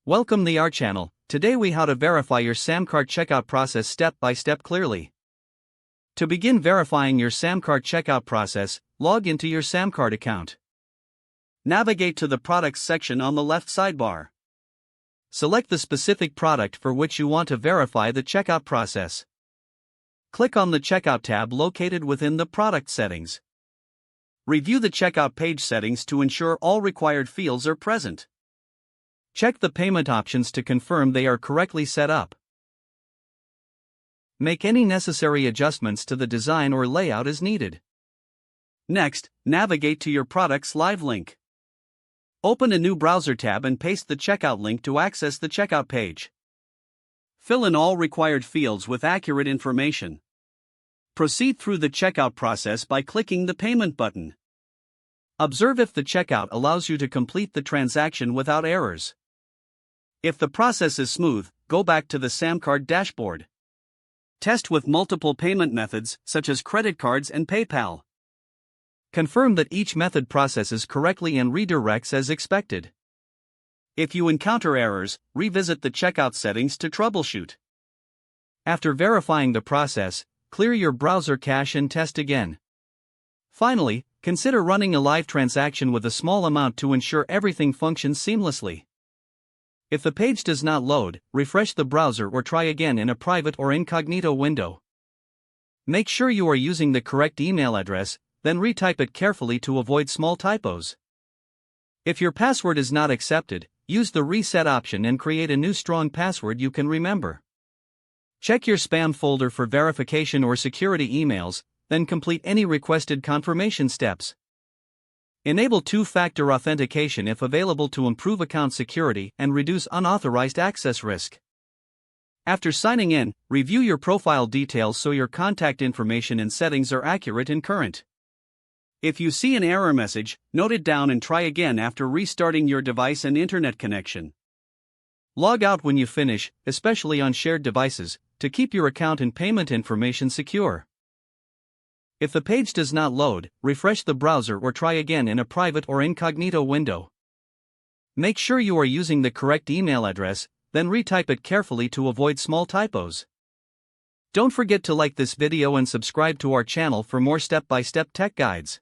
Welcome to our channel. Today we how to verify your SamCart checkout process step by step clearly. To begin verifying your SamCart checkout process, log into your SamCart account. Navigate to the Products section on the left sidebar. Select the specific product for which you want to verify the checkout process. Click on the Checkout tab located within the Product settings. Review the checkout page settings to ensure all required fields are present. Check the payment options to confirm they are correctly set up. Make any necessary adjustments to the design or layout as needed. Next, navigate to your product's live link. Open a new browser tab and paste the checkout link to access the checkout page. Fill in all required fields with accurate information. Proceed through the checkout process by clicking the payment button. Observe if the checkout allows you to complete the transaction without errors. If the process is smooth, go back to the SamCart dashboard. Test with multiple payment methods, such as credit cards and PayPal. Confirm that each method processes correctly and redirects as expected. If you encounter errors, revisit the checkout settings to troubleshoot. After verifying the process, clear your browser cache and test again. Finally, consider running a live transaction with a small amount to ensure everything functions seamlessly. If the page does not load, refresh the browser or try again in a private or incognito window. Make sure you are using the correct email address, then retype it carefully to avoid small typos. If your password is not accepted, use the reset option and create a new strong password you can remember. Check your spam folder for verification or security emails, then complete any requested confirmation steps. Enable two-factor authentication if available to improve account security and reduce unauthorized access risk. After signing in, review your profile details so your contact information and settings are accurate and current. If you see an error message, note it down and try again after restarting your device and internet connection. Log out when you finish, especially on shared devices, to keep your account and payment information secure. If the page does not load, refresh the browser or try again in a private or incognito window. Make sure you are using the correct email address, then retype it carefully to avoid small typos. Don't forget to like this video and subscribe to our channel for more step-by-step tech guides.